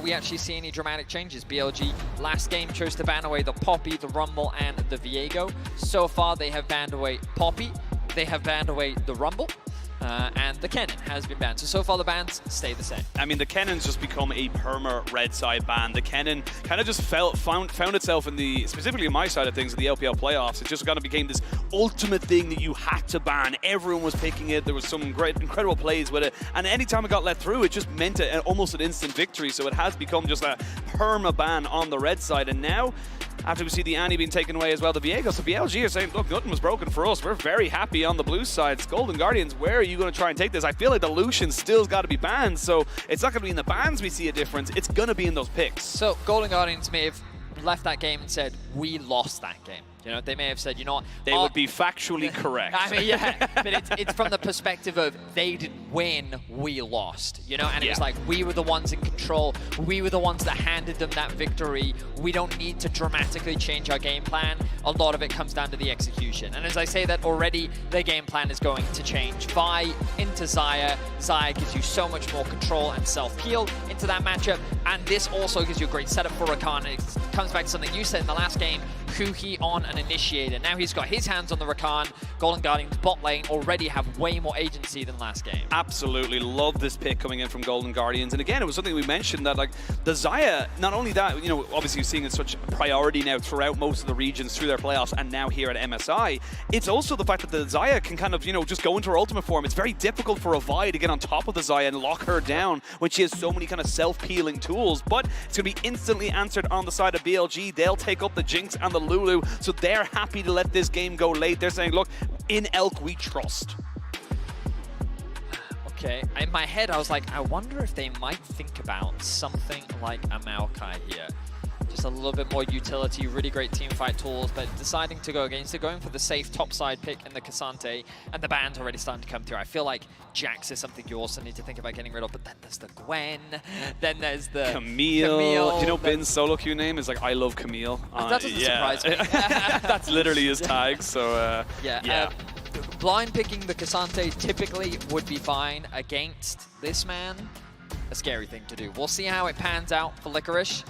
we actually see any dramatic changes. BLG last game chose to ban away the Poppy, the Rumble, and the Viego. So far, they have banned away Poppy, they have banned away the Rumble, and the Kennen has been banned. So far the bans stay the same. I mean, the Kennen's just become a perma red side ban. The Kennen kind of just found itself in the, specifically in my side of things, in the LPL playoffs. It just kind of became this ultimate thing that you had to ban. Everyone was picking it. There was some great, incredible plays with it. And anytime it got let through, it just meant almost an instant victory. So it has become just a perma ban on the red side. And now, after we see the Annie being taken away as well, the Viego, so BLG are saying, look, nothing was broken for us. We're very happy on the blue side. Golden Guardians, where are you going to try and take this? I feel like the Lucian still's got to be banned, so it's not going to be in the bans we see a difference. It's going to be in those picks. So Golden Guardians may have left that game and said, we lost that game. You know, they may have said, you know what? They would be factually correct. I mean, yeah, but it's from the perspective of they didn't win, we lost. You know, and it was like, we were the ones in control. We were the ones that handed them that victory. We don't need to dramatically change our game plan. A lot of it comes down to the execution. And as I say that already, their game plan is going to change. Vi into Xayah. Xayah gives you so much more control and self-heal into that matchup. And this also gives you a great setup for Rakan. It comes back to something you said in the last game. Kuhi on an initiator. Now he's got his hands on the Rakan. Golden Guardians bot lane already have way more agency than last game. Absolutely love this pick coming in from Golden Guardians. And again, it was something we mentioned that, like, the Xayah, not only that, you know, obviously you're seeing it such a priority now throughout most of the regions through their playoffs and now here at MSI. It's also the fact that the Xayah can kind of, you know, just go into her ultimate form. It's very difficult for a Vi to get on top of the Xayah and lock her down when she has so many kind of self-peeling tools. But it's going to be instantly answered on the side of BLG. They'll take up the Jinx and the Lulu, so they're happy to let this game go late. They're saying, look, in Elk we trust. Okay, in my head I was like, I wonder if they might think about something like a Maokai here. Just a little bit more utility, really great teamfight tools, but deciding to go against it, going for the safe topside pick in the Cassante, and the ban's already starting to come through. I feel like Jax is something you also need to think about getting rid of, but then there's the Gwen, then there's the Camille. Do you know Bin's solo queue name is like, I love Camille? That doesn't surprise me. That's literally his tag, so yeah. Blind picking the Cassante typically would be fine against this man. A scary thing to do. We'll see how it pans out for Licorice.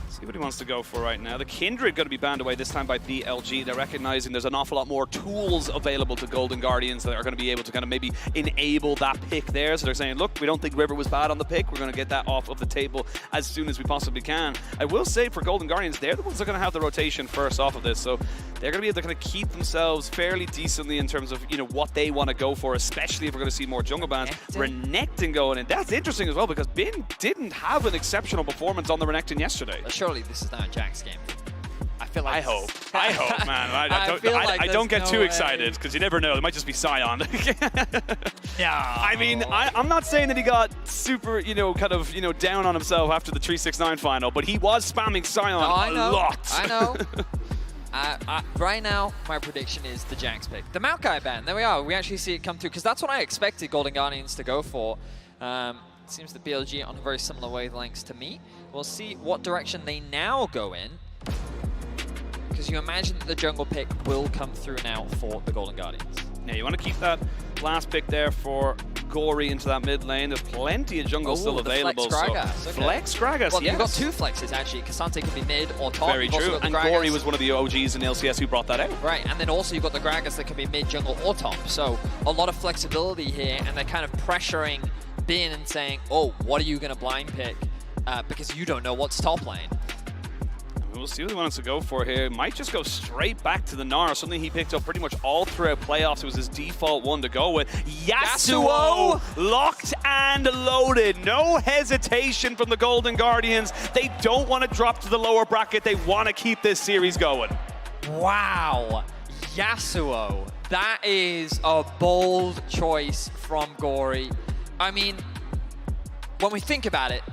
See what he wants to go for right now. The Kindred going to be banned away this time by BLG. They're recognizing there's an awful lot more tools available to Golden Guardians that are going to be able to kind of maybe enable that pick there. So they're saying, look, we don't think River was bad on the pick. We're going to get that off of the table as soon as we possibly can. I will say for Golden Guardians, they're the ones that are going to have the rotation first off of this. So they're going to be able to kind of keep themselves fairly decently in terms of, you know, what they want to go for, especially if we're going to see more jungle bans. Renekton going in. That's interesting as well because Bin didn't have an exceptional performance on the Renekton yesterday. Surely this is not a Jax game. I feel like... I hope, man. I don't get too excited because you never know. It might just be Sion. Yeah. I mean, I'm not saying that he got super, you know, kind of, you know, down on himself after the 369 final, but he was spamming Sion a lot. I know. Right now, my prediction is the Jax pick. The Maokai ban, there we are. We actually see it come through because that's what I expected Golden Guardians to go for. It seems that BLG on a very similar wavelengths to me. We'll see what direction they now go in. Because you imagine that the jungle pick will come through now for the Golden Guardians. Yeah, you want to keep that last pick there for Gory into that mid lane. There's plenty of jungle still available. Flex Gragas. So Flex Gragas, well, you've got two flexes actually. Cassante can be mid or top. Very true. And Gory was one of the OGs in LCS who brought that out. Right, and then also you've got the Gragas that can be mid, jungle, or top. So a lot of flexibility here, and they're kind of pressuring Bin and saying, oh, what are you going to blind pick? Because you don't know what's top lane. We'll see what he wants to go for here. Might just go straight back to the Gnar, something he picked up pretty much all throughout playoffs. It was his default one to go with. Yasuo locked and loaded. No hesitation from the Golden Guardians. They don't want to drop to the lower bracket. They want to keep this series going. Wow. Yasuo. That is a bold choice from Gory. I mean, when we think about it,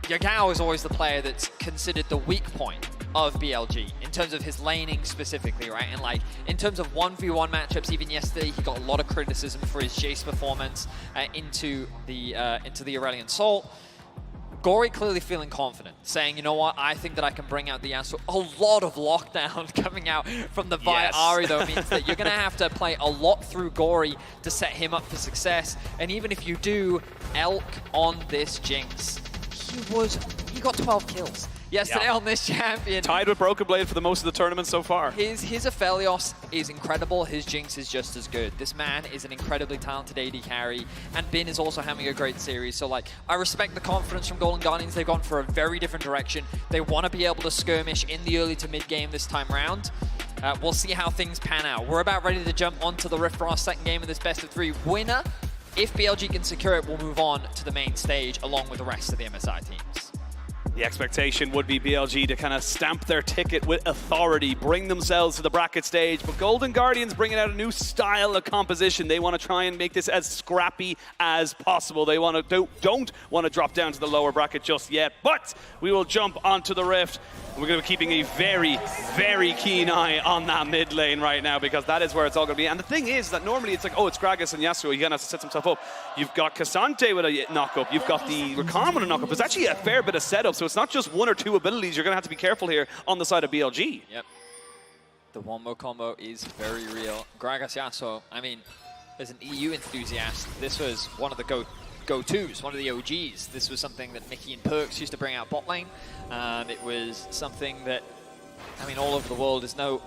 Yagao is always the player that's considered the weak point of BLG in terms of his laning specifically, right? And like in terms of 1v1 matchups, even yesterday he got a lot of criticism for his Jace performance into the Aurelion Soul. Gory clearly feeling confident, saying, you know what, I think that I can bring out the Yasuo. A lot of lockdown coming out from the Vi Ahri though means that you're going to have to play a lot through Gory to set him up for success. And even if you do, Elk on this Jinx. he got 12 kills yesterday on this champion. Tied with Broken Blade for the most of the tournament so far. His Aphelios is incredible. His Jinx is just as good. This man is an incredibly talented AD carry, and Bin is also having a great series. So, like, I respect the confidence from Golden Guardians. They've gone for a very different direction. They want to be able to skirmish in the early to mid game this time round. We'll see how things pan out. We're about ready to jump onto the Rift for our second game of this best of 3 winner. If BLG can secure it, we'll move on to the main stage along with the rest of the MSI teams. The expectation would be BLG to kind of stamp their ticket with authority, bring themselves to the bracket stage, but Golden Guardians bringing out a new style of composition. They want to try and make this as scrappy as possible. They want to don't want to drop down to the lower bracket just yet, but we will jump onto the Rift. We're going to be keeping a very, very keen eye on that mid lane right now, because that is where it's all going to be. And the thing is that normally it's like, oh, it's Gragas and Yasuo. You're going to have to set himself up. You've got Cassante with a knock-up. You've got the Rakan with a knock-up. There's actually a fair bit of setup, so it's not just one or two abilities. You're going to have to be careful here on the side of BLG. Yep. The one-mo combo is very real. Gragas Yasuo, I mean, as an EU enthusiast, this was one of the go-tos, one of the OGs. This was something that Mickey and Perks used to bring out bot lane. It was something that, I mean, all over the world is no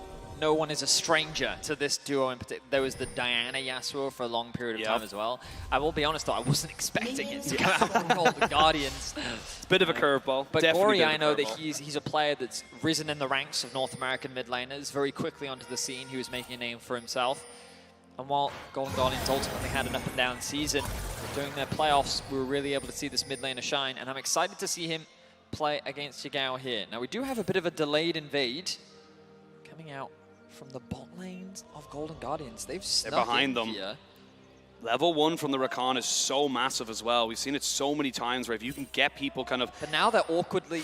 one is a stranger to this duo in particular. There was the Diana Yasuo for a long period of time as well. I will be honest though, I wasn't expecting it to come out from Golden Guardians. It's a bit of a curveball. But Gory, I know that he's a player that's risen in the ranks of North American mid laners very quickly onto the scene. He was making a name for himself. And while Golden Guardians ultimately had an up-and-down season, during their playoffs, we were really able to see this mid laner shine, and I'm excited to see him play against Yagao here. Now, we do have a bit of a delayed invade coming out from the bot lanes of Golden Guardians. They're behind them. Here. Level 1 from the Rakan is so massive as well. We've seen it so many times where if you can get people kind of... But now they're awkwardly...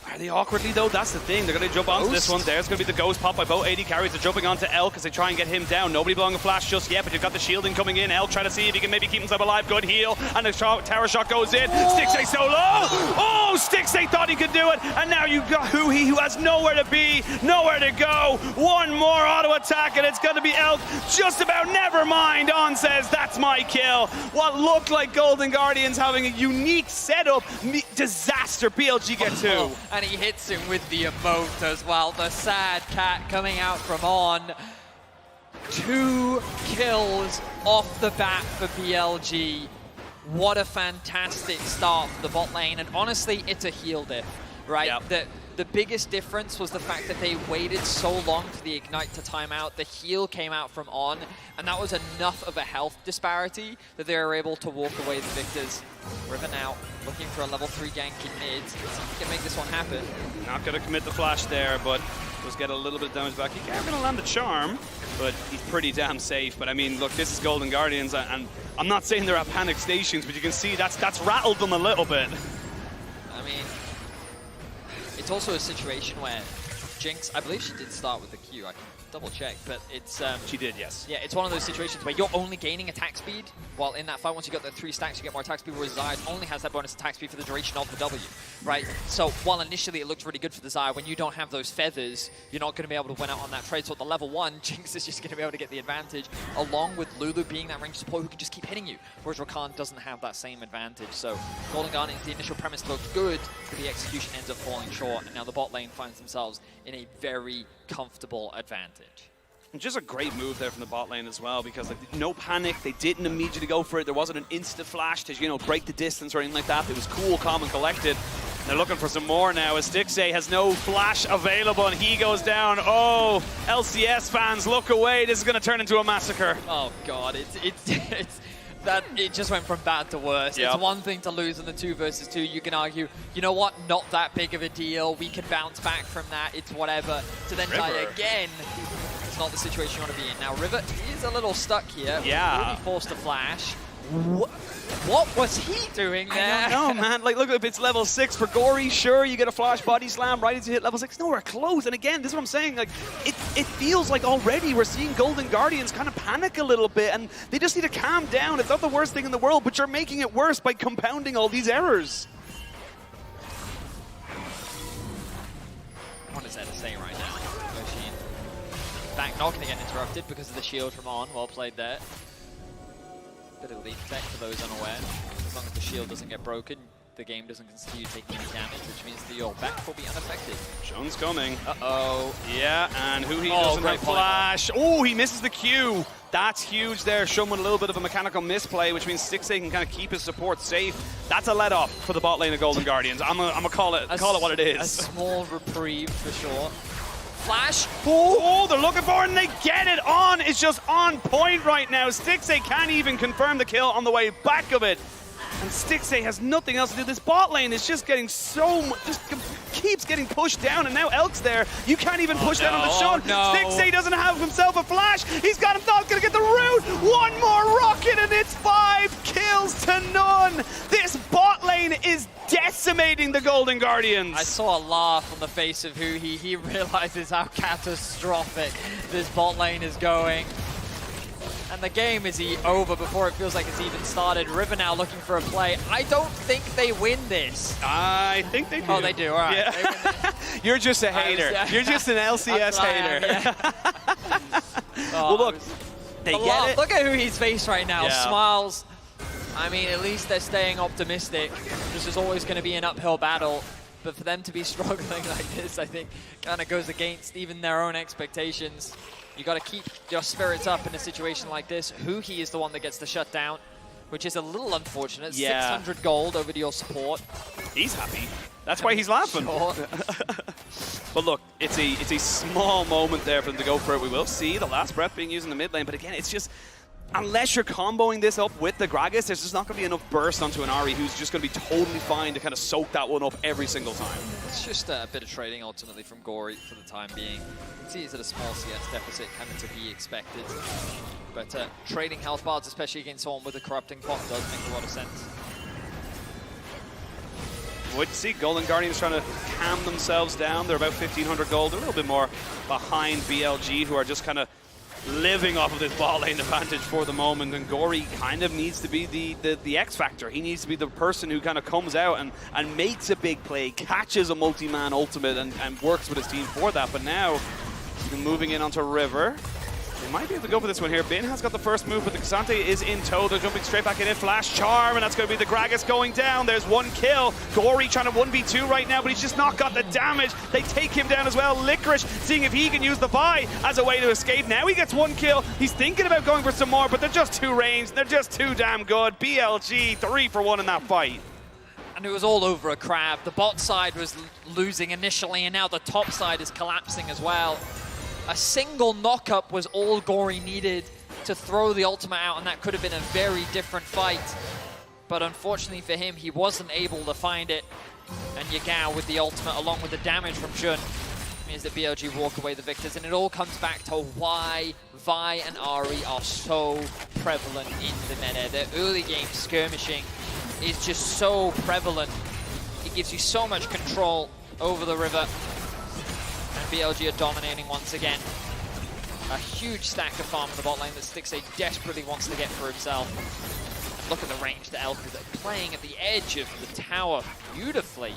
Are they awkwardly though? That's the thing. They're going to jump onto this one. There's going to be the ghost pop by both AD carries. They're jumping onto Elk as they try and get him down. Nobody blowing a flash just yet, but you've got the shielding coming in. Elk trying to see if he can maybe keep himself alive. Good heal. And the tower shot goes in. Stixxay so low. Oh, Stixxay thought he could do it. And now you've got Huhi, who has nowhere to be, nowhere to go. One more auto attack and it's going to be Elk. Just about never mind. On says, that's my kill. What looked like Golden Guardians having a unique setup. Disaster. BLG get 2. And he hits him with the emote as well. The sad cat coming out from On. 2 kills off the bat for BLG. What a fantastic start for the bot lane. And honestly, it's a heal diff, right? Yep. The biggest difference was the fact that they waited so long for the Ignite to time out. The heal came out from On, and that was enough of a health disparity that they were able to walk away the victors. Riven out, looking for a level 3 gank in mid. See if he can make this one happen. Not going to commit the flash there, but does get a little bit of damage back. He's going to land the charm, but he's pretty damn safe. But I mean, look, this is Golden Guardians, and I'm not saying they're at panic stations, but you can see that's rattled them a little bit. I mean, it's also a situation where Jinx, I believe she did start with the Q. I can double check, but it's... she did, yes. Yeah, it's one of those situations where you're only gaining attack speed while in that fight. Once you got the 3 stacks, you get more attack speed, whereas Xayah only has that bonus attack speed for the duration of the W, right? So while initially it looked really good for the Xayah, when you don't have those feathers, you're not going to be able to win out on that trade. So at the level 1, Jinx is just going to be able to get the advantage, along with Lulu being that range support who can just keep hitting you, whereas Rakan doesn't have that same advantage. So Golden Guardians, the initial premise looked good, but the execution ends up falling short, and now the bot lane finds themselves in a very comfortable advantage. And just a great move there from the bot lane as well, because like, no panic, they didn't immediately go for it. There wasn't an insta flash to, you know, break the distance or anything like that. It was cool, calm, and collected. And they're looking for some more now as Stixxay has no flash available and he goes down. Oh, LCS fans, look away. This is going to turn into a massacre. Oh God, it's that it just went from bad to worse. Yep. It's one thing to lose in the 2 versus 2. You can argue, you know what, not that big of a deal. We can bounce back from that. It's whatever. To then die again, it's not the situation you want to be in. Now, River is a little stuck here. Yeah. Will be forced to flash. What was he doing there? I don't know, man. Like, look, if it's level 6 for Gory, sure, you get a flash body slam right as you hit level 6. Nowhere close. And again, this is what I'm saying. Like, it feels like already we're seeing Golden Guardians kind of panic a little bit, and they just need to calm down. It's not the worst thing in the world, but you're making it worse by compounding all these errors. What is there to say right now? Back knock and again interrupted because of the shield from On. Well played there. Bit of lead tech for those unaware. As long as the shield doesn't get broken, the game doesn't continue taking any damage, which means that your back will be unaffected. Shun's coming. Uh-oh. Yeah, and Huhi doesn't have flash. Oh, he misses the Q. That's huge there. Shun with a little bit of a mechanical misplay, which means Stixxay can kind of keep his support safe. That's a let up for the bot lane of Golden Guardians. I'm gonna call it what it is. A small reprieve for sure. Flash. Oh, they're looking for it and they get it on. It's just on point right now. Stixxay can't even confirm the kill on the way back of it. And Stixxay has nothing else to do. This bot lane is just getting so much, just keeps getting pushed down, and now Elk's there. You can't even push down on the Shun. No. Stixxay doesn't have himself a flash. He's got himself gonna get the root. One more rocket and it's 5 kills to none. This bot lane is decimating the Golden Guardians. I saw a laugh on the face of Huhi. He realizes how catastrophic this bot lane is going. And the game is over before it feels like it's even started. River now looking for a play. I don't think they win this. I think they do. Oh, they do. All right. Yeah. You're just a hater. You're just an LCS hater. Yeah. Well, look, they get it. Look at Huhi's face right now. Yeah. Smiles. I mean, at least they're staying optimistic. This is always going to be an uphill battle. But for them to be struggling like this, I think, kind of goes against even their own expectations. You got to keep your spirits up in a situation like this. Huhi is the one that gets the shutdown, which is a little unfortunate. Yeah. 600 gold over to your support. He's happy. That's why he's laughing. Sure. But look, it's a small moment there for them to go for it. We will see the last breath being used in the mid lane, but again, it's just, unless you're comboing this up with the Gragas, there's just not going to be enough burst onto an Ahri who's just going to be totally fine to kind of soak that one up every single time. It's just a bit of trading ultimately from Gory for the time being. You can see he's at a small CS deficit, kind of to be expected. But trading health bars, especially against someone with a corrupting pot, does make a lot of sense. Would see Golden Guardians trying to calm themselves down. They're about 1,500 gold, a little bit more behind BLG, who are just kind of living off of this bot lane advantage for the moment, and Gory kind of needs to be the X factor. He needs to be the person who kind of comes out and makes a big play, catches a multi-man ultimate and works with his team for that. But now, moving in onto River. They might be able to go for this one here. Bin has got the first move, but the Cassante is in tow. They're jumping straight back in. Flash Charm, and that's going to be the Gragas going down. There's one kill. Gory trying to 1v2 right now, but he's just not got the damage. They take him down as well. Licorice seeing if he can use the buy as a way to escape. Now he gets one kill. He's thinking about going for some more, but they're just too ranged. They're just too damn good. BLG 3 for 1 in that fight. And it was all over a crab. The bot side was losing initially, and now the top side is collapsing as well. A single knock-up was all Gory needed to throw the ultimate out, and that could have been a very different fight. But unfortunately for him, he wasn't able to find it. And Yagao with the ultimate, along with the damage from Jun, means that BLG walk away the victors. And it all comes back to why Vi and Ahri are so prevalent in the meta. Their early game skirmishing is just so prevalent. It gives you so much control over the river. And BLG are dominating once again. A huge stack of farm in the bot lane that Stixxay desperately wants to get for himself. And look at the range that Elk is playing at the edge of the tower beautifully.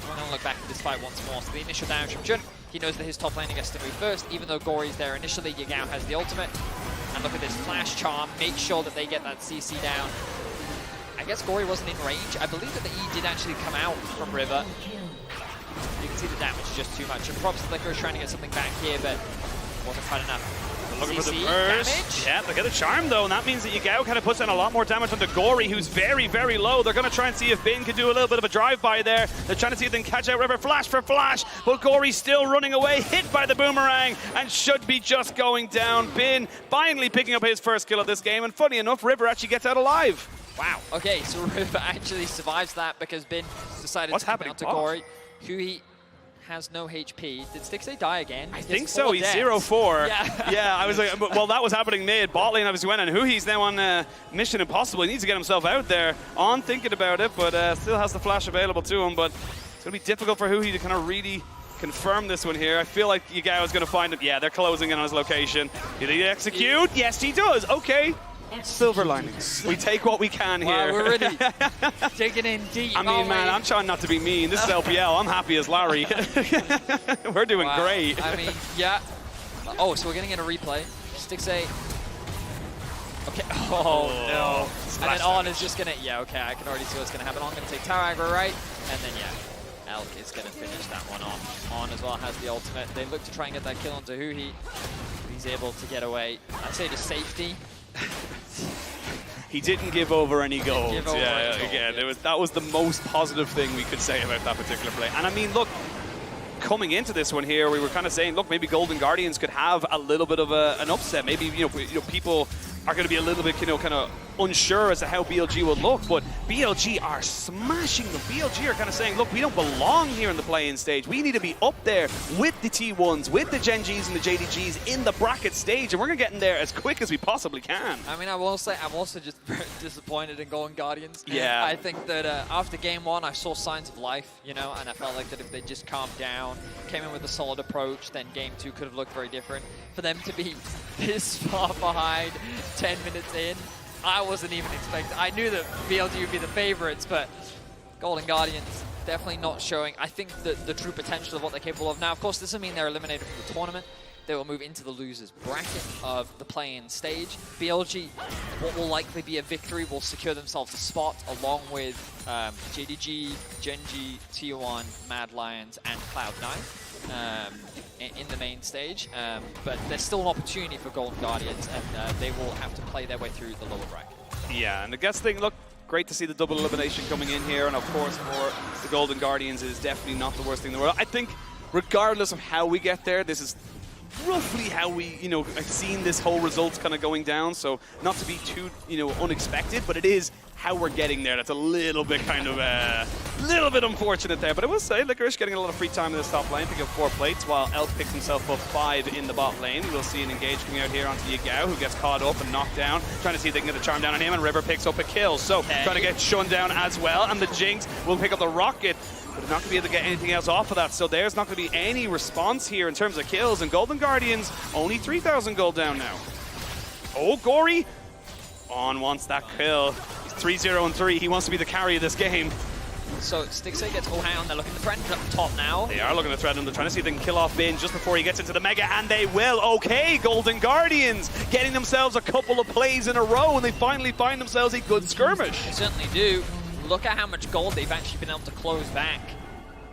I'm going to look back at this fight once more. So the initial damage from Jun, he knows that his top laner gets to move first, even though Gory's there initially. Yagao has the ultimate. And look at this flash charm, make sure that they get that CC down. I guess Gory wasn't in range. I believe that the E did actually come out from River. You can see the damage is just too much. And props to Licorice trying to get something back here, but wasn't quite enough. They're looking CC, for the burst. damage. Yeah, they get the charm though, and that means that Yagao kind of puts in a lot more damage onto Gory, who's very, very low. They're going to try and see if Bin can do a little bit of a drive-by there. They're trying to see if they can catch out River flash for flash, but Gory's still running away, hit by the boomerang, and should be just going down. Bin finally picking up his first kill of this game, and funny enough, River actually gets out alive. Wow, okay, so River actually survives that because Bin decided to come out to Gory. Huhi has no HP. Did Stixxay die again? I think so. He's 0-4. Yeah. Yeah, I was like, well, that was happening mid. Bot lane obviously went, and Huhi's now on Mission Impossible. He needs to get himself out there. On thinking about it, but still has the flash available to him. But it's going to be difficult for Huhi to kind of really confirm this one here. I feel like Yagao is going to find it. Yeah, they're closing in on his location. Did he execute? Yes, he does. Okay. Silver linings. We take what we can here. Wow, we're really digging in deep. I mean, man, I'm trying not to be mean. This is LPL. I'm happy as Larry. We're doing great. I mean, yeah. Oh, so we're getting in a replay. Stixxay. Okay. Oh, no. And then On damage. is just going to... Yeah, okay, I can already see what's going to happen. On going to take tower aggro, right? And then, yeah, Elk is going to finish that one off. On as well has the ultimate. They look to try and get that kill onto Huhi. He's able to get away. I say to safety. He didn't give over any gold. Yeah. That was the most positive thing we could say about that particular play. And I mean, look, coming into this one here, we were kind of saying, look, maybe Golden Guardians could have a little bit of an upset. Maybe people are going to be a little bit, kind of unsure as to how BLG will look, but BLG are smashing them. BLG are kind of saying, look, we don't belong here in the play-in stage. We need to be up there with the T1s, with the Gen Gs and the JDGs in the bracket stage, and we're going to get in there as quick as we possibly can. I mean, I will say, I'm also just very disappointed in Golden Guardians. Yeah. I think that after game one, I saw signs of life, and I felt like that if they just calmed down, came in with a solid approach, then game two could have looked very different. For them to be this far behind 10 minutes in, I wasn't even expecting. I knew that BLG would be the favorites, but Golden Guardians definitely not showing, I think, the true potential of what they're capable of. Now, of course, this will mean they're eliminated from the tournament. They will move into the losers bracket of the play-in stage. BLG, what will likely be a victory, will secure themselves a spot along with JDG, Genji, T1, Mad Lions, and Cloud9 in the main stage. But there's still an opportunity for Golden Guardians, and they will have to play their way through the lower bracket. Yeah, and the guest thing, look, great to see the double elimination coming in here, and of course for the Golden Guardians is definitely not the worst thing in the world. I think regardless of how we get there, this is roughly how we, have seen this whole results kind of going down, so not to be too, unexpected, but it is how we're getting there. That's a little bit kind of, little bit unfortunate there, but I will say Licorice getting a lot of free time in this top lane, picking up 4 plates, while Elk picks himself up 5 in the bot lane. We'll see an engage coming out here onto Yagao, who gets caught up and knocked down, trying to see if they can get the charm down on him, and River picks up a kill, so trying to get shunned down as well, and the Jinx will pick up the rocket, but not going to be able to get anything else off of that, so there's not going to be any response here in terms of kills, and Golden Guardians only 3,000 gold down now. Oh, Gory! On wants that kill. He's 3-0-3. He wants to be the carry of this game. So Stixay gets full hound. They're looking to threaten up top now. They are looking to threaten him. They're trying to see if they can kill off Bin just before he gets into the Mega, and they will. Okay, Golden Guardians getting themselves a couple of plays in a row, and they finally find themselves a good skirmish. They certainly do. Look at how much gold they've actually been able to close back.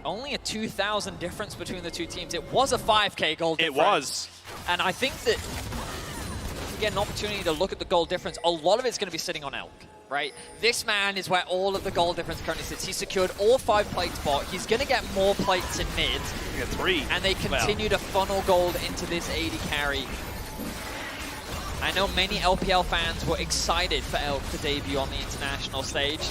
Only a 2,000 difference between the two teams. It was a 5k gold difference. It was. And I think that if we get an opportunity to look at the gold difference, a lot of it's going to be sitting on Elk, right? This man is where all of the gold difference currently sits. He secured all 5 plates bot. He's going to get more plates in mid. You get 3. And they continue to funnel gold into this AD carry. I know many LPL fans were excited for Elk to debut on the international stage.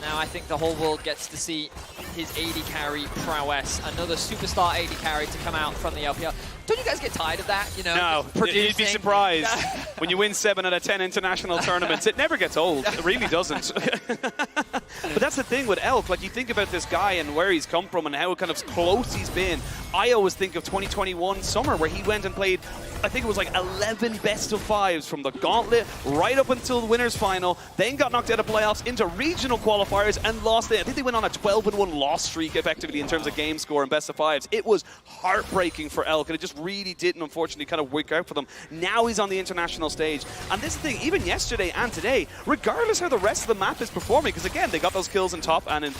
Now I think the whole world gets to see his AD carry prowess. Another superstar AD carry to come out from the LPL. Don't you guys get tired of that? No, you'd be surprised. When you win 7 out of 10 international tournaments, it never gets old. It really doesn't. But that's the thing with Elk. Like, you think about this guy and where he's come from and how kind of close he's been. I always think of 2021 summer where he went and played, I think it was like 11 best of 5s from the gauntlet right up until the winners final, then got knocked out of playoffs into regional qualifiers and lost it. I think they went on a 12-1 loss streak effectively in terms of game score and best of 5s. It was heartbreaking for Elk, and it just really didn't, unfortunately, kind of work out for them. Now he's on the international stage. And this thing, even yesterday and today, regardless how the rest of the map is performing, because again, they got those kills in top and in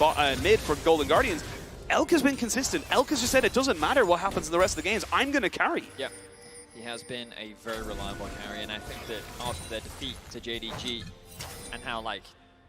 mid for Golden Guardians, Elk has been consistent. Elk has just said it doesn't matter what happens in the rest of the games, I'm going to carry. Yep. He has been a very reliable carry, and I think that after their defeat to JDG and how, like,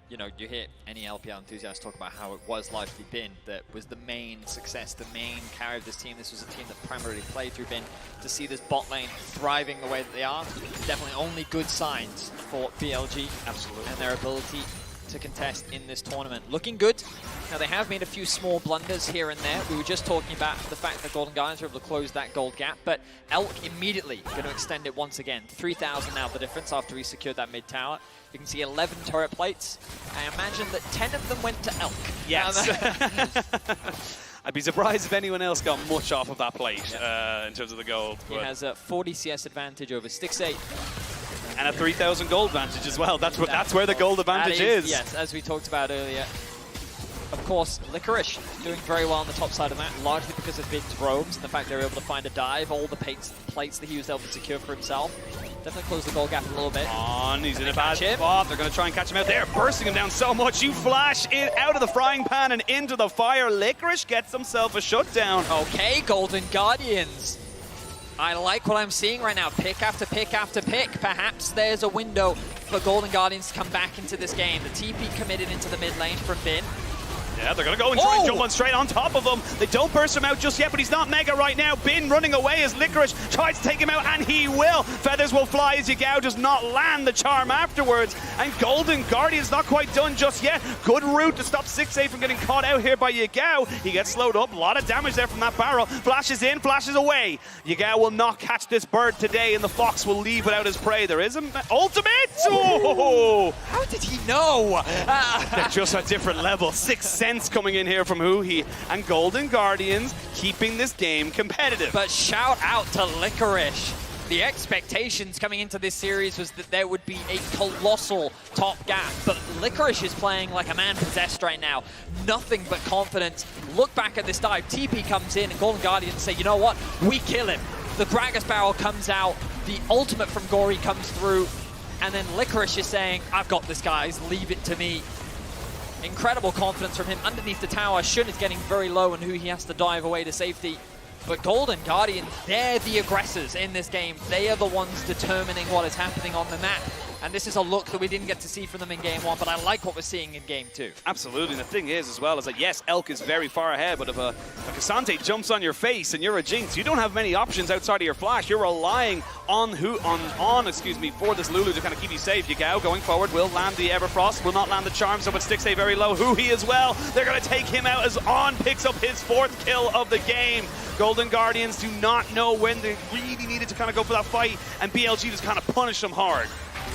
you hear any LPL enthusiast talk about how it was largely Bin that was the main success, the main carry of this team. This was a team that primarily played through Bin. To see this bot lane thriving the way that they are, definitely only good signs for BLG. Absolutely. And their ability to contest in this tournament. Looking good. Now, they have made a few small blunders here and there. We were just talking about the fact that Golden Guardians were able to close that gold gap, but Elk immediately going to extend it once again. 3,000 now the difference after he secured that mid tower. You can see 11 turret plates. I imagine that 10 of them went to Elk. Yes. I'd be surprised if anyone else got much off of that plate in terms of the gold. He has a 40 CS advantage over Stixay. And a 3,000 gold advantage as well. That's where the gold advantage is. Yes, as we talked about earlier. Of course, Licorice doing very well on the top side of that, largely because of Bin's roams and the fact they were able to find a dive, all the plates that he was able to secure for himself. Definitely close the goal gap a little bit. He's in a bad spot. They're going to try and catch him out there, bursting him down so much. You flash it out of the frying pan and into the fire. Licorice gets himself a shutdown. Okay, Golden Guardians. I like what I'm seeing right now. Pick after pick after pick. Perhaps there's a window for Golden Guardians to come back into this game. The TP committed into the mid lane from Bin. Yeah, they're going to go and try and jump on straight on top of him. They don't burst him out just yet, but he's not mega right now. Bin running away as Licorice tries to take him out, and he will. Feathers will fly as Yagao does not land the charm afterwards. And Golden Guardian's not quite done just yet. Good route to stop 6A from getting caught out here by Yagao. He gets slowed up. A lot of damage there from that barrel. Flashes in, flashes away. Yagao will not catch this bird today, and the fox will leave without his prey. There is an ultimate! Oh! How did he know? They're just a different level. 6 cents coming in here from Huhi, and Golden Guardians keeping this game competitive. But shout out to Licorice. The expectations coming into this series was that there would be a colossal top gap, but Licorice is playing like a man possessed right now. Nothing but confidence. Look back at this dive. TP comes in and Golden Guardians say, you know what? We kill him. The Gragas barrel comes out. The ultimate from Gory comes through. And then Licorice is saying, I've got this, guys. Leave it to me. Incredible confidence from him underneath the tower. Shun is getting very low and he has to dive away to safety. But Golden Guardian, they're the aggressors in this game. They are the ones determining what is happening on the map. And this is a look that we didn't get to see from them in Game 1, but I like what we're seeing in Game 2. Absolutely. And the thing is, as well, is that, yes, Elk is very far ahead, but if a Cassante jumps on your face and you're a Jinx, you don't have many options outside of your flash. You're relying on for this Lulu to kind of keep you safe. Yagao going forward will land the Everfrost, will not land the Charm, so but sticks a very low. Huhi as well. They're going to take him out as On picks up his 4th kill of the game. Golden Guardians do not know when they really needed to kind of go for that fight, and BLG just kind of punished them hard.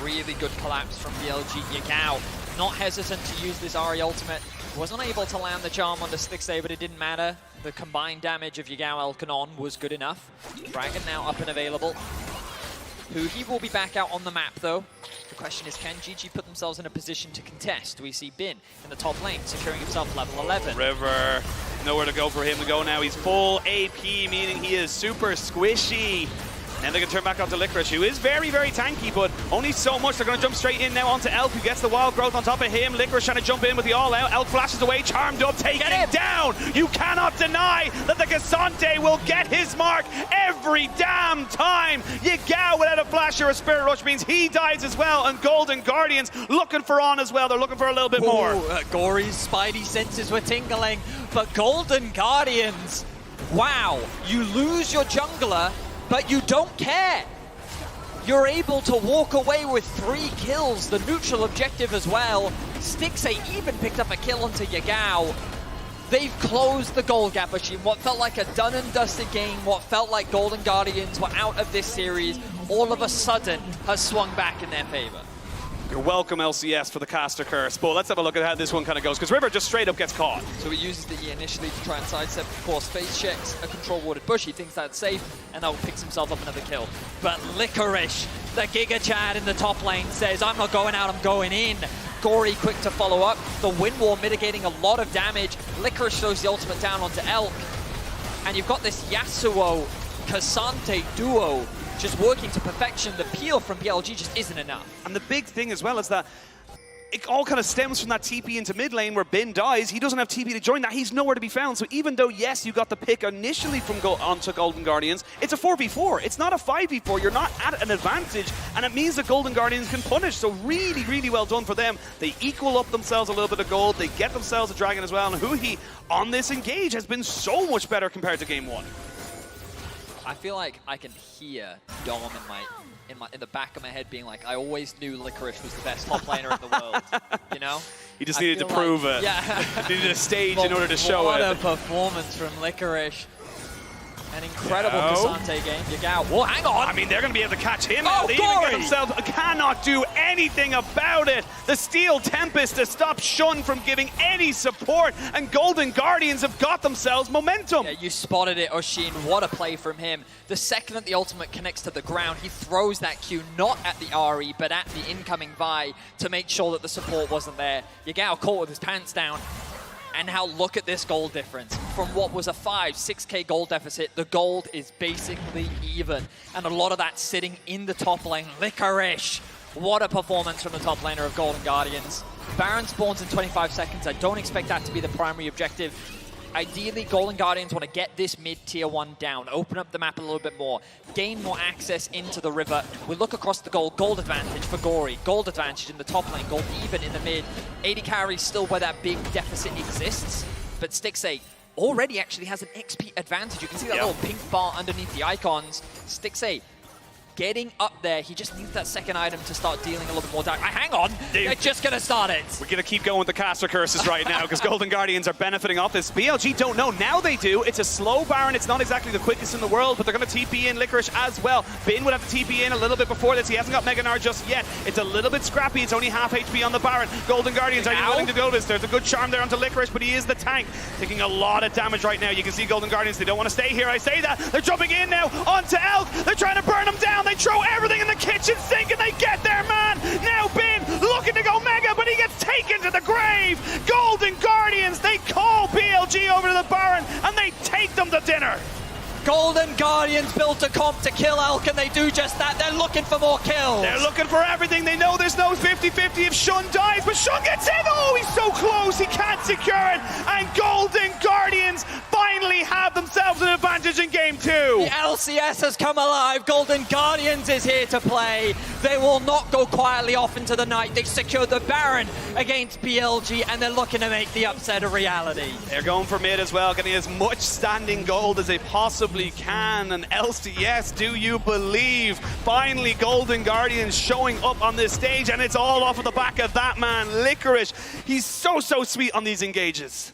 Really good collapse from BLG. Yagao not hesitant to use this Ahri ultimate. Wasn't able to land the charm on the Stixxay, but it didn't matter. The combined damage of Yagao, Elk, and On was good enough. Dragon now up and available. Huhi will be back out on the map, though. The question is, can GG put themselves in a position to contest? We see Bin in the top lane, securing himself level 11. River, nowhere to go for him to go now. He's full AP, meaning he is super squishy. And they can turn back onto Licorice, who is very, very tanky, but only so much. They're going to jump straight in now onto Elk, who gets the wild growth on top of him. Licorice trying to jump in with the all-out. Elk flashes away, charmed up, taking him down. You cannot deny that the Cassante will get his mark every damn time. Yagao without a flash or a Spirit Rush means he dies as well, and Golden Guardians looking for On as well. They're looking for a little bit more. Gory's spidey senses were tingling, but Golden Guardians, wow, you lose your jungler, but you don't care. You're able to walk away with 3 kills, the neutral objective as well. Stixxay even picked up a kill onto Yagao. They've closed the goal gap machine. What felt like a done and dusted game, what felt like Golden Guardians were out of this series, all of a sudden has swung back in their favor. You're welcome, LCS, for the caster curse. But let's have a look at how this one kind of goes, because River just straight up gets caught. So he uses the E initially to try and sidestep, of course, face checks a control warded bush. He thinks that's safe, and now picks himself up another kill. But Licorice, the Giga Chad in the top lane, says, I'm not going out, I'm going in. Gory quick to follow up. The wind wall mitigating a lot of damage. Licorice throws the ultimate down onto Elk. And you've got this Yasuo Cassante duo just working to perfection. The peel from BLG just isn't enough. And the big thing as well is that it all kind of stems from that TP into mid lane where Bin dies. He doesn't have TP to join that. He's nowhere to be found. So even though, yes, you got the pick initially from onto Golden Guardians, it's a 4v4. It's not a 5v4. You're not at an advantage, and it means that Golden Guardians can punish. So really, really well done for them. They equal up themselves a little bit of gold. They get themselves a dragon as well. And Huhi on this engage has been so much better compared to game 1. I feel like I can hear Dom in the back of my head being like, I always knew Licorice was the best top laner in the world, you know? He just needed to prove it. Yeah. He needed a stage in order to show it. What a performance from Licorice. An incredible Cassante game. Yagao. Whoa, hang on. I mean, they're going to be able to catch him. Oh, they even get themselves, cannot do anything about it. The Steel Tempest to stop Shun from giving any support, and Golden Guardians have got themselves momentum. Yeah, you spotted it, Oshin. What a play from him. The second that the ultimate connects to the ground, he throws that Q not at the Ahri, but at the incoming Vi to make sure that the support wasn't there. Yagao caught with his pants down. And now look at this gold difference. From what was a 6K gold deficit, the gold is basically even. And a lot of that sitting in the top lane. Licorice. What a performance from the top laner of Golden Guardians. Baron spawns in 25 seconds. I don't expect that to be the primary objective. Ideally, Golden Guardians want to get this mid-tier 1 down, open up the map a little bit more, gain more access into the river. We look across the gold advantage for Gory, gold advantage in the top lane, gold even in the mid. 80 carry still where that big deficit exists, but Stixxay already actually has an XP advantage. You can see that little pink bar underneath the icons. Stixxay getting up there. He just needs that second item to start dealing a little bit more damage. Hang on, they're just going to start it. We're going to keep going with the caster curses right now because Golden Guardians are benefiting off this. BLG don't know. Now they do. It's a slow Baron. It's not exactly the quickest in the world, but they're going to TP in Licorice as well. Bin would have to TP in a little bit before this. He hasn't got Mega Gnar just yet. It's a little bit scrappy. It's only half HP on the Baron. Golden Guardians, are you willing to do this? There's a good charm there onto Licorice, but he is the tank. Taking a lot of damage right now. You can see Golden Guardians, they don't want to stay here. I say that. They're jumping in now onto Elk. They're trying to burn him down. They throw everything in the kitchen sink and they get their man. Now Bin looking to go mega, but he gets taken to the grave. Golden Guardians, they call BLG over to the Baron and they take them to dinner. Golden Guardians built a comp to kill Elk, and they do just that. They're looking for more kills. They're looking for everything. They know there's no 50-50 if Shun dies, but Shun gets in. Oh, he's so close. He can't secure it. And Golden Guardians finally have themselves an advantage in game 2. The LCS has come alive. Golden Guardians is here to play. They will not go quietly off into the night. They secured the Baron against BLG, and they're looking to make the upset a reality. They're going for mid as well, getting as much standing gold as they possibly can. And LCS, do you believe? Finally, Golden Guardians showing up on this stage, and it's all off of the back of that man, Licorice. He's so sweet on these engages.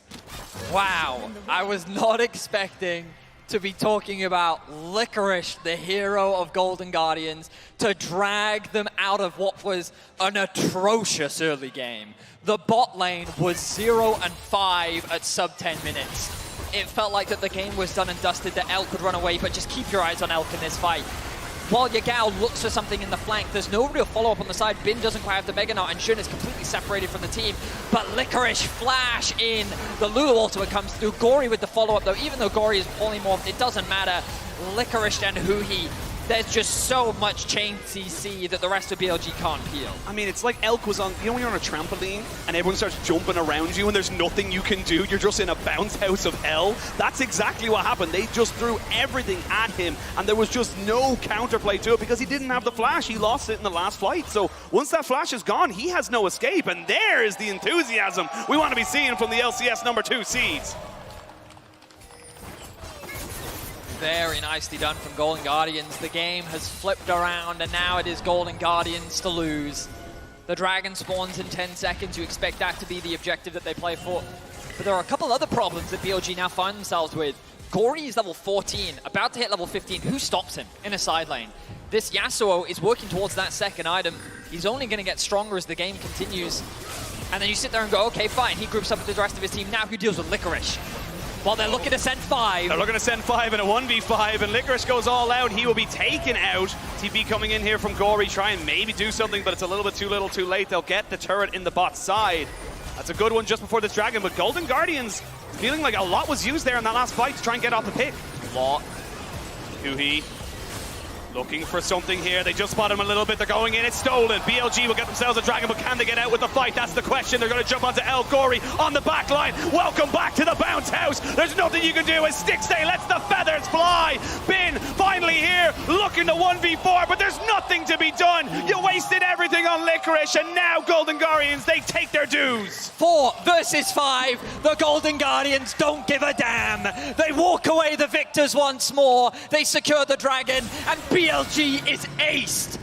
Wow, I was not expecting to be talking about Licorice, the hero of Golden Guardians, to drag them out of what was an atrocious early game. The bot lane was 0-5 at sub 10 minutes. It felt like that the game was done and dusted, that Elk could run away, but just keep your eyes on Elk in this fight. While Yagao looks for something in the flank, there's no real follow-up on the side. Bin doesn't quite have the Mega Gnar, and Shun is completely separated from the team. But Licorice flash in. The Lulu ultimate comes through. Gory with the follow-up, though. Even though Gory is polymorphed, it doesn't matter. Licorice and Huhi, there's just so much chain CC that the rest of BLG can't peel. I mean, it's like Elk was on, you know when you're on a trampoline and everyone starts jumping around you and there's nothing you can do, you're just in a bounce house of hell? That's exactly what happened. They just threw everything at him and there was just no counterplay to it because he didn't have the flash. He lost it in the last fight. So once that flash is gone, he has no escape, and there is the enthusiasm we want to be seeing from the LCS number 2 seeds. Very nicely done from Golden Guardians. The game has flipped around, and now it is Golden Guardians to lose. The dragon spawns in 10 seconds. You expect that to be the objective that they play for. But there are a couple other problems that BLG now find themselves with. Gory is level 14, about to hit level 15. Who stops him in a side lane? This Yasuo is working towards that second item. He's only going to get stronger as the game continues. And then you sit there and go, okay, fine. He groups up with the rest of his team. Now who deals with Licorice? Well, they're looking to send 5. They're looking to send 5 in a 1v5, and Licorice goes all out. He will be taken out. TP coming in here from Gory, try and maybe do something, but it's a little bit too little too late. They'll get the turret in the bot side. That's a good one just before this dragon, but Golden Guardians feeling like a lot was used there in that last fight to try and get off the pick. Lot. Huhi looking for something here. They just spot him a little bit. They're going in. It's stolen. BLG will get themselves a dragon, but can they get out with the fight? That's the question. They're going to jump onto El Gory on the back line. Welcome back to the bounce house. There's nothing you can do as Stixxay lets the feathers fly. Bin finally here looking to 1v4, but there's nothing to be done. You wasted everything on Licorice, and now Golden Guardians, they take their dues. 4 versus 5. The Golden Guardians don't give a damn. They walk away the victors once more. They secure the dragon, and BLG is aced.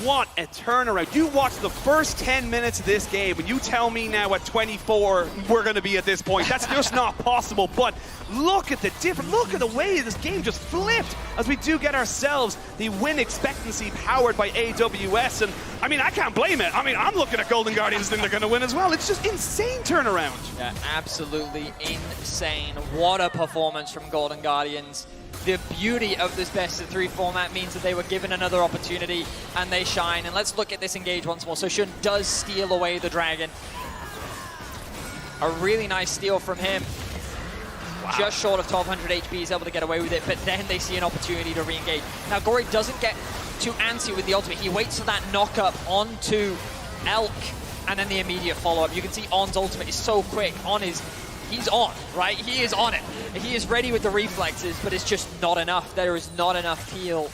What a turnaround. You watch the first 10 minutes of this game and you tell me now at 24 we're going to be at this point. That's just not possible. But look at the way this game just flipped as we do get ourselves the win expectancy powered by AWS. And I mean, I can't blame it. I mean, I'm looking at Golden Guardians and they're going to win as well. It's just insane turnaround. Yeah, absolutely insane. What a performance from Golden Guardians. The beauty of this best-of-3 format means that they were given another opportunity and they shine. And let's look at this engage once more. So Shun does steal away the dragon. A really nice steal from him. Wow. Just short of 1200 HP, he's able to get away with it, but then they see an opportunity to re-engage. Now, Gory doesn't get too antsy with the ultimate. He waits for that knock-up onto Elk, and then the immediate follow-up. You can see On's ultimate is so quick. He's on, right? He is on it. He is ready with the reflexes, but it's just not enough. There is not enough heal.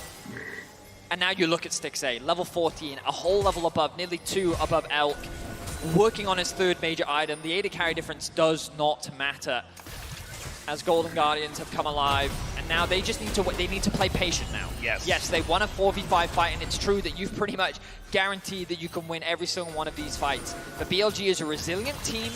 And now you look at Stixxay, level 14, a whole level above, nearly 2 above Elk, working on his third major item. The AD carry difference does not matter, as Golden Guardians have come alive, and now they just need to play patient now. Yes. Yes, they won a 4v5 fight, and it's true that you've pretty much guaranteed that you can win every single one of these fights. But BLG is a resilient team.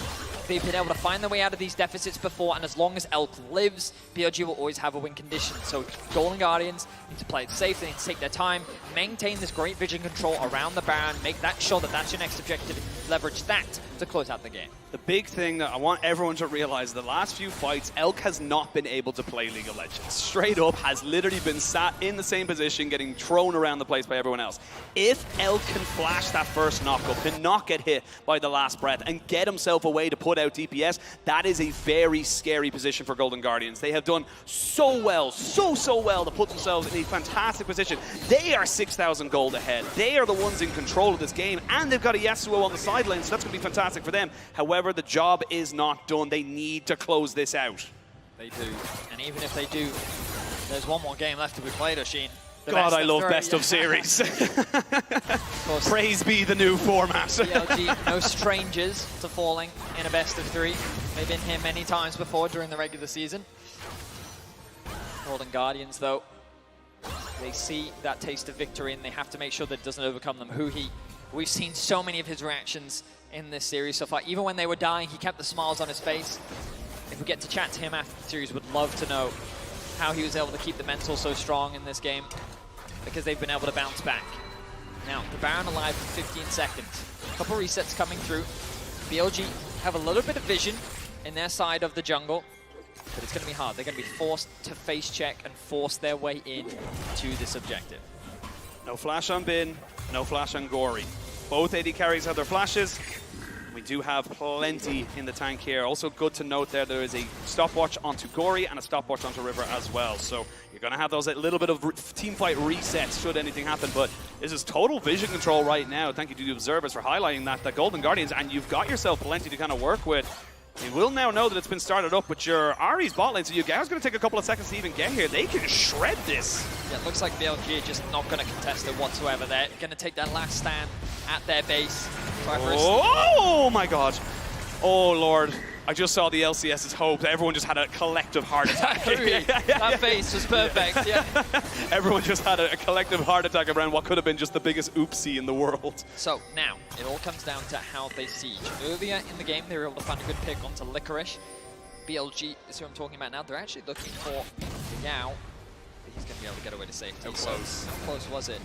They've been able to find their way out of these deficits before, and as long as Elk lives, BLG will always have a win condition. So Golden Guardians need to play it safe, they need to take their time, maintain this great vision control around the Baron, make that sure that that's your next objective, leverage that to close out the game. The big thing that I want everyone to realize, the last few fights, Elk has not been able to play League of Legends. Straight up, has literally been sat in the same position, getting thrown around the place by everyone else. If Elk can flash that first knock-up, to not get hit by the last breath, and get himself away to put out DPS, that is a very scary position for Golden Guardians. They have done so well, so well to put themselves in a fantastic position. They are 6,000 gold ahead. They are the ones in control of this game, and they've got a Yasuo on the sideline, so that's going to be fantastic for them. However, the job is not done. They need to close this out. They do, and even if they do, there's one more game left to be played, Oshin. God, I love best of series. Praise be the new format. BLG, no strangers to falling in a best of 3. They've been here many times before during the regular season. Golden Guardians, though, they see that taste of victory, and they have to make sure that it doesn't overcome them. Huhi, we've seen so many of his reactions in this series so far. Even when they were dying, he kept the smiles on his face. If we get to chat to him after the series, would love to know how he was able to keep the mental so strong in this game, because they've been able to bounce back. Now, the Baron alive for 15 seconds. A couple resets coming through. BLG have a little bit of vision in their side of the jungle, but it's going to be hard. They're going to be forced to face check and force their way in to this objective. No flash on Bin, no flash on Gory. Both AD carries have their flashes. We do have plenty in the tank here. Also good to note there is a stopwatch onto Gory and a stopwatch onto River as well. So you're going to have those little bit of team fight resets should anything happen. But this is total vision control right now. Thank you to the observers for highlighting that. The Golden Guardians, and you've got yourself plenty to kind of work with. You will now know that it's been started up with your Ari's bot lane, so Yugao's going to take a couple of seconds to even get here. They can shred this. Yeah, it looks like BLG are just not going to contest it whatsoever. They're going to take that last stand at their base. Oh my god. Oh lord. I just saw the LCS's hope. Everyone just had a collective heart attack. That face was perfect, yeah. Everyone just had a collective heart attack around what could have been just the biggest oopsie in the world. So now, it all comes down to how they siege. Earlier in the game, they were able to find a good pick onto Licorice. BLG is who I'm talking about now. They're actually looking for Yao. He's going to be able to get away to safety. How close? So, how close was it?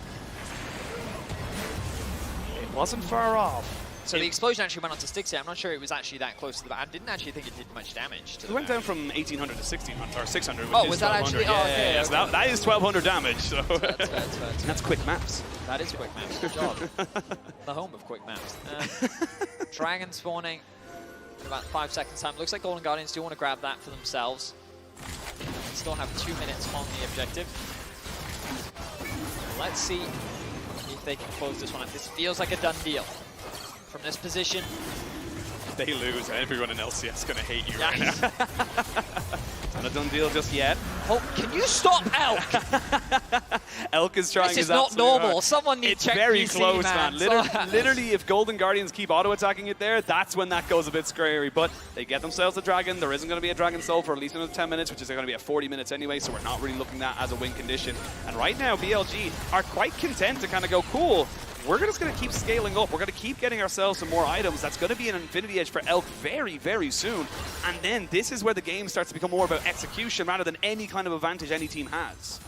It wasn't far off. So the explosion actually went onto Stixxay. I'm not sure it was actually that close to the back. I didn't actually think it did much damage to the It went down from 1800 to 1600, or 600. Oh, was that actually? Yeah, oh, okay. yeah. So that is 1200 damage. So. That's fair. That's quick maps. That is quick maps. Good job. The home of quick maps. Dragon spawning in about 5 seconds time. Looks like Golden Guardians do want to grab that for themselves. They still have 2 minutes on the objective. Let's see if they can close this one up. This feels like a done deal. From this position. If they lose, everyone in LCS is going to hate you right now. It's not a done deal just yet. Oh, can you stop Elk? Elk is trying his absolute This is not normal. hard. Someone needs to check very PC, close, man. Literally, if Golden Guardians keep auto-attacking it there, that's when that goes a bit scary. But they get themselves a dragon. There isn't going to be a dragon soul for at least another 10 minutes, which is going to be at 40 minutes anyway, so we're not really looking at that as a win condition. And right now, BLG are quite content to kind of go, cool, we're just going to keep scaling up. We're going to keep getting ourselves some more items. That's going to be an Infinity Edge for Elk very, very soon. And then this is where the game starts to become more about execution rather than any kind of advantage any team has.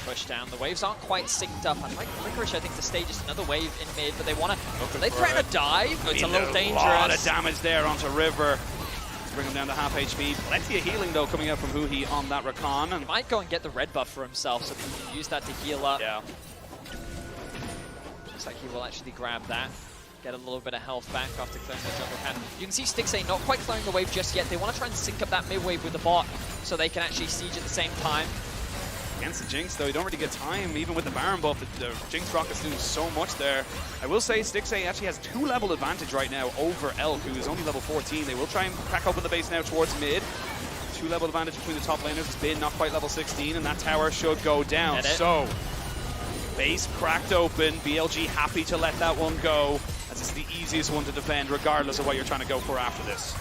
Push down. The waves aren't quite synced up. I'd like Licorice, I think, to stay just another wave in mid, but they want to... They threaten a dive. It's a little dangerous. A lot of damage there onto River. Bring him down to half HP. Plenty of healing, though, coming out from Huhi on that Rakan. And he might go and get the red buff for himself so he can use that to heal up. Yeah. Looks like he will actually grab that. get a little bit of health back after clearing the jungle pad. You can see Stixay not quite clearing the wave just yet. They want to try and sync up that mid wave with the bot so they can actually siege at the same time. Against the Jinx, though, you don't really get time, even with the Baron buff. The Jinx Rocket's doing so much there. I will say Stixay actually has 2-level advantage right now over Elk, who is only level 14. They will try and crack open the base now towards mid. 2-level advantage between the top laners. It's been not quite level 16, and that tower should go down. So, base cracked open. BLG happy to let that one go, as it's the easiest one to defend, regardless of what you're trying to go for after this.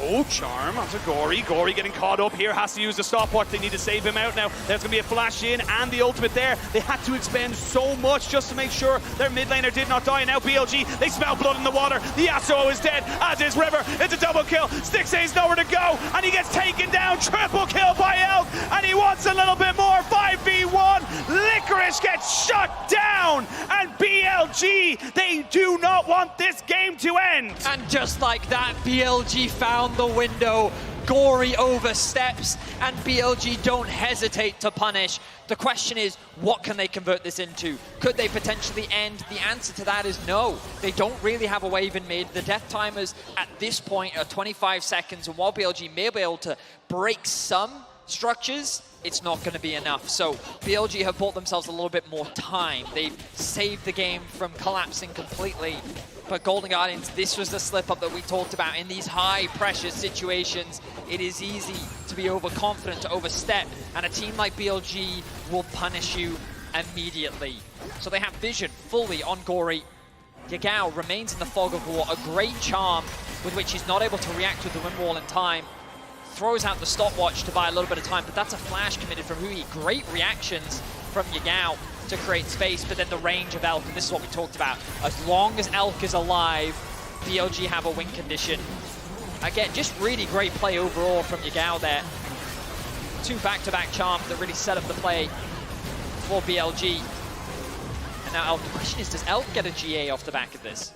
Oh, Charm onto Gory. Gory getting caught up here, has to use the stopwatch. They need to save him out now. There's going to be a flash in and the ultimate there. They had to expend so much just to make sure their mid laner did not die. And now BLG, they smell blood in the water. The Yasuo is dead, as is River. It's a double kill. Stixay's nowhere to go, and he gets taken down. Triple kill by Elk, and he wants a little bit more. 5v1. Licorice gets shut down, and BLG, they do not want this game to end. And just like that, BLG found the window. Gory oversteps, and BLG don't hesitate to punish. The question is, what can they convert this into? Could they potentially end? The answer to that is no. They don't really have a wave in mid. The death timers at this point are 25 seconds, and while BLG may be able to break some structures, it's not going to be enough. So BLG have bought themselves a little bit more time. They've saved the game from collapsing completely. But Golden Guardians, this was the slip-up that we talked about. In these high-pressure situations, it is easy to be overconfident, to overstep, and a team like BLG will punish you immediately. So they have vision fully on Gory. Yagao remains in the fog of war, a great charm with which he's not able to react with the wind wall in time. Throws out the stopwatch to buy a little bit of time, but that's a flash committed from Hui. Great reactions from Yagao to create space, but then the range of Elk, and this is what we talked about. As long as Elk is alive, BLG have a win condition. Again, just really great play overall from Yagao there. 2 back-to-back charms that really set up the play for BLG. And now Elk, the question is, does Elk get a GA off the back of this?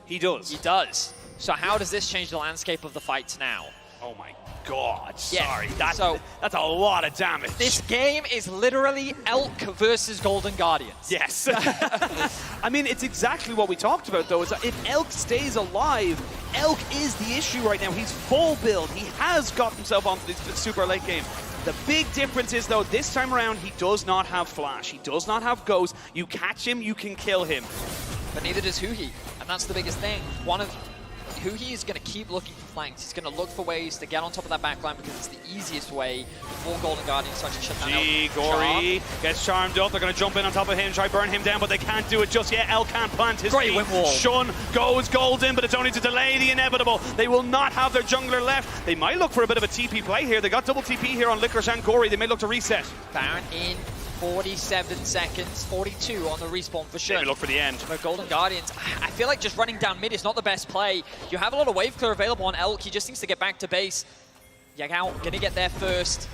He does. He does. So how does this change the landscape of the fights now? Oh my God, Yeah, sorry. That's a lot of damage. This game is literally Elk versus Golden Guardians. Yes. I mean, it's exactly what we talked about, though, is that if Elk stays alive, Elk is the issue right now. He's full build. He has got himself onto this super late game. The big difference is, though, this time around, he does not have Flash. He does not have Ghost. You catch him, you can kill him. But neither does Hui, and that's the biggest thing. Hui is going to keep looking for flanks. He's going to look for ways to get on top of that backline because it's the easiest way for Golden Guardians to actually shut down. Gory gets charmed up. They're going to jump in on top of him, try burn him down, but they can't do it just yet. El can't plant his feet. Shun goes golden, but it's only to delay the inevitable. They will not have their jungler left. They might look for a bit of a TP play here. They got double TP here on Licorice and Gory. They may look to reset. Baron in 47 seconds, 42 on the respawn for sure. Maybe look for the end. But Golden Guardians, I feel like just running down mid is not the best play. You have a lot of wave clear available on Elk. He just needs to get back to base. Yagao gonna get there first.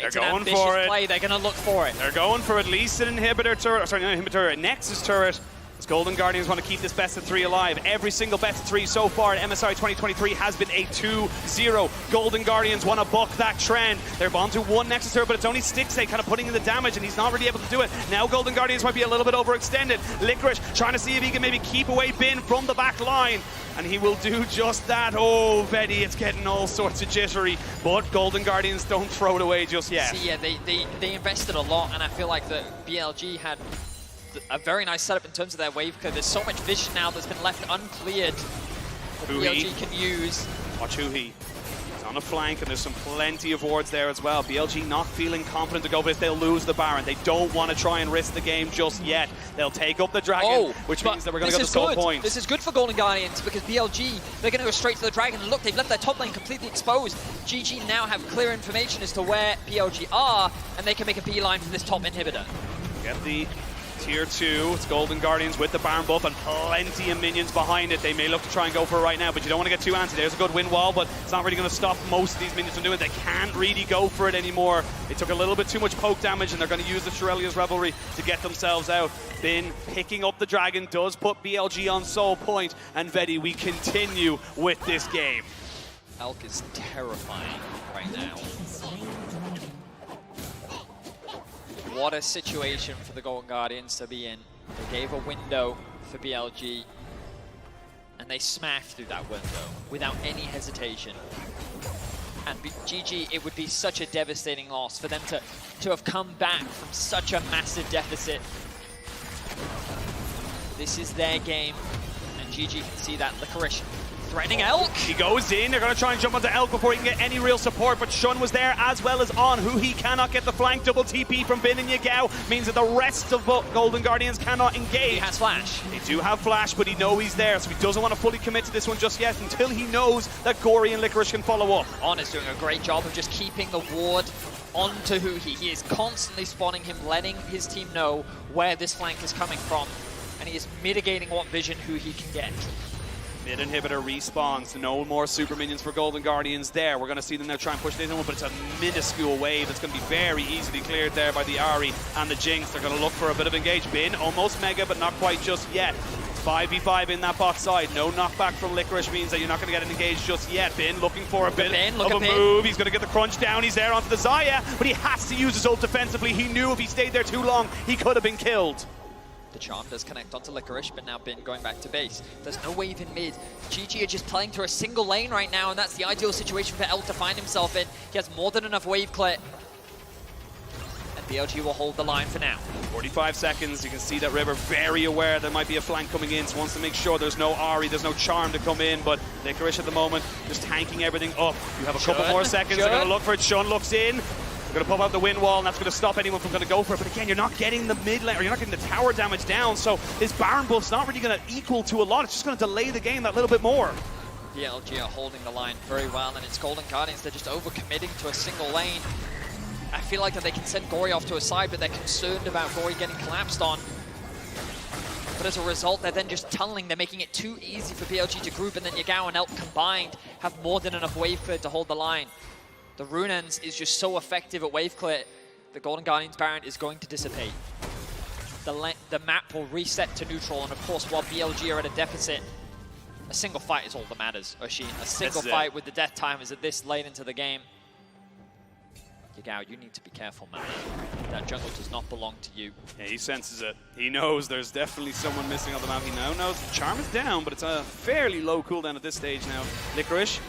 They're going for it. Play. They're gonna look for it. They're going for at least an inhibitor turret. Sorry, not an inhibitor, a Nexus turret. As Golden Guardians want to keep this best of 3 alive. Every single best of 3 so far at MSI 2023 has been a 2-0. Golden Guardians want to buck that trend. They're on to 1 Nexus turret, but it's only Stixay kind of putting in the damage, and he's not really able to do it. Now Golden Guardians might be a little bit overextended. Licorice trying to see if he can maybe keep away Bin from the back line, and he will do just that. Oh, Vetti, it's getting all sorts of jittery, but Golden Guardians don't throw it away just yet. See, yeah, they invested a lot, and I feel like the BLG had a very nice setup in terms of their wave clear. There's so much vision now that's been left uncleared that BLG can use. Watch Hui. He's on a flank, and there's some plenty of wards there as well. BLG not feeling confident to go, but if they'll lose the Baron, they don't want to try and risk the game just yet. They'll take up the Dragon, which means that we're going to get the soul point. This is good for Golden Guardians because BLG, they're going to go straight to the Dragon. And look, they've left their top lane completely exposed. GG now have clear information as to where BLG are, and they can make a beeline for this top inhibitor. Get the Tier 2, it's Golden Guardians with the Baron buff and plenty of minions behind it. They may look to try and go for it right now, but you don't want to get too antsy. There's a good wind wall, but it's not really going to stop most of these minions from doing it. They can't really go for it anymore. They took a little bit too much poke damage, and they're going to use the Shurelya's Revelry to get themselves out. Bin picking up the Dragon does put BLG on soul point, and Vetti, we continue with this game. Elk is terrifying right now. What a situation for the Golden Guardians to be in. They gave a window for BLG. And they smashed through that window without any hesitation. And GG, it would be such a devastating loss for them to have come back from such a massive deficit. This is their game, and GG can see that. Licorice threatening Elk. He goes in, they're going to try and jump onto Elk before he can get any real support, but Shun was there as well as On, who he cannot get the flank. Double TP from Bin and Yagao means that the rest of Golden Guardians cannot engage. He has Flash. They do have Flash, but he knows he's there, so he doesn't want to fully commit to this one just yet until he knows that Gory and Licorice can follow up. On is doing a great job of just keeping the ward onto Huhi. He is constantly spotting him, letting his team know where this flank is coming from, and he is mitigating what vision Huhi can get. Mid inhibitor respawns, no more super minions for Golden Guardians there. We're going to see them now try and push this one, but it's a minuscule wave that's going to be very easily cleared there by the Ahri and the Jinx. They're going to look for a bit of engage. Bin, almost mega, but not quite just yet. 5v5 in that bot side. No knockback from Licorice means that you're not going to get an engage just yet. Bin looking for a bit of a move. He's going to get the crunch down. He's there onto the Zaya, but he has to use his ult defensively. He knew if he stayed there too long, he could have been killed. The charm does connect onto Licorice, but now Bin going back to base. There's no wave in mid. GG are just playing through a single lane right now, and that's the ideal situation for Elk to find himself in. He has more than enough wave clear. And BLG will hold the line for now. 45 seconds, you can see that River very aware there might be a flank coming in, so wants to make sure there's no Ahri, there's no charm to come in, but Licorice at the moment just tanking everything up. You have a couple more seconds, they're going to look for it. Shun looks in. They're going to pop out the wind wall, and that's going to stop anyone from going to go for it. But again, you're not getting the mid lane, or you're not getting the tower damage down, so his Baron buff's not really going to equal to a lot. It's just going to delay the game that little bit more. BLG are holding the line very well, and it's Golden Guardians. They're just overcommitting to a single lane. I feel like that they can send Gory off to a side, but they're concerned about Gory getting collapsed on. But as a result, they're then just tunneling. They're making it too easy for BLG to group, and then Yagao and Elk combined have more than enough wave clear to hold the line. The Runens is just so effective at wave clear. The Golden Guardians Baron is going to dissipate. The map will reset to neutral, and of course, while BLG are at a deficit, a single fight is all that matters, Oshin. A single fight with the death timers at this late into the game. Yagao, you need to be careful, man. That jungle does not belong to you. Yeah, he senses it. He knows there's definitely someone missing on the map. He now knows the charm is down, but it's a fairly low cooldown at this stage now. Licorice.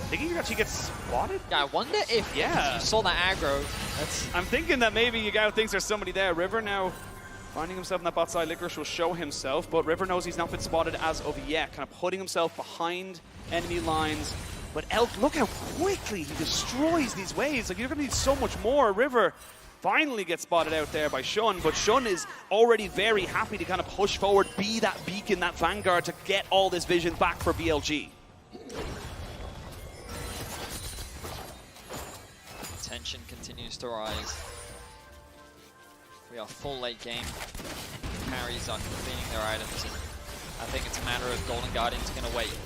Thinking he actually gets spotted? Yeah, I wonder if you saw that aggro. I'm thinking that maybe Yagao thinks there's somebody there. River now finding himself in that bot side. Licorice will show himself, but River knows he's not been spotted as of yet. Kind of putting himself behind enemy lines. But Elk, look how quickly he destroys these waves. Like, you're going to need so much more. River finally gets spotted out there by Shun, but Shun is already very happy to kind of push forward, be that beacon, that vanguard to get all this vision back for BLG. Tension continues to rise. We are full late game. Carries are completing their items, and I think it's a matter of Golden Guardians are going to wait.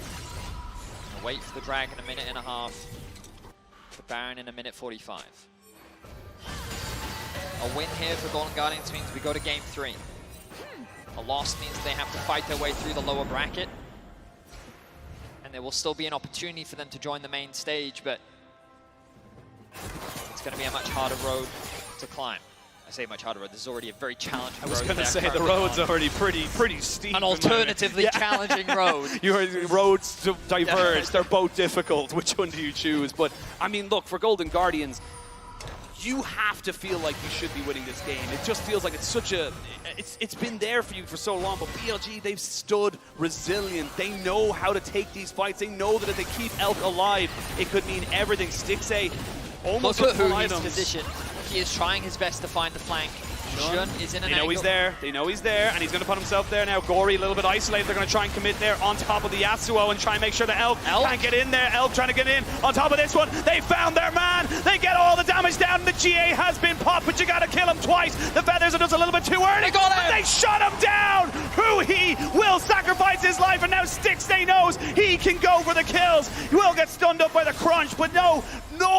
Gonna wait for the Dragon a minute and a half. The Baron in a minute 45. A win here for Golden Guardians means we go to game 3. A loss means they have to fight their way through the lower bracket. And there will still be an opportunity for them to join the main stage, but it's going to be a much harder road to climb. I say much harder road. This is already a very challenging road. I was going to say the road's already pretty steep. An alternatively challenging road. Your roads diverge. They're both difficult. Which one do you choose? But I mean, look, for Golden Guardians, you have to feel like you should be winning this game. It just feels like it's such a... It's been there for you for so long, but BLG, they've stood resilient. They know how to take these fights. They know that if they keep Elk alive, it could mean everything. Stixxay almost look at Huhi's position. He is trying his best to find the flank. Shun is in an angle. He's there. They know he's there, and he's going to put himself there now. Gory a little bit isolated. They're going to try and commit there on top of the Yasuo and try and make sure that Elk can't get in there. Elk trying to get in on top of this one. They found their man. They get all the damage down. The GA has been popped, but you got to kill him twice. The feathers are just a little bit too early. But they shut him down. Huhi will sacrifice his life, and now Stixxay knows he can go for the kills. He will get stunned up by the crunch, but no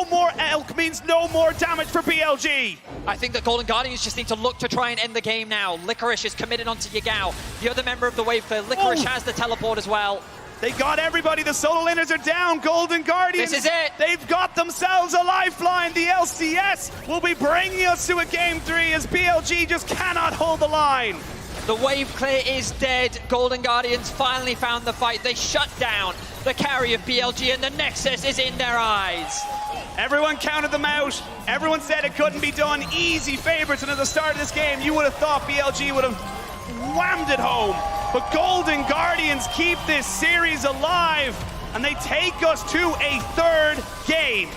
more Elk means no more damage for BLG. I think that Golden Guardians just need to look to try and end the game now. Licorice is committed onto Yagao, the other member of the wave clear. Licorice has the teleport as well. They got everybody. The solo laners are down. Golden Guardians. This is it. They've got themselves a lifeline. The LCS will be bringing us to a game 3 as BLG just cannot hold the line. The wave clear is dead. Golden Guardians finally found the fight. They shut down the carry of BLG, and the Nexus is in their eyes. Everyone counted them out. Everyone said it couldn't be done. Easy favorites, and at the start of this game, you would have thought BLG would have whammed it home. But Golden Guardians keep this series alive, and they take us to a third game.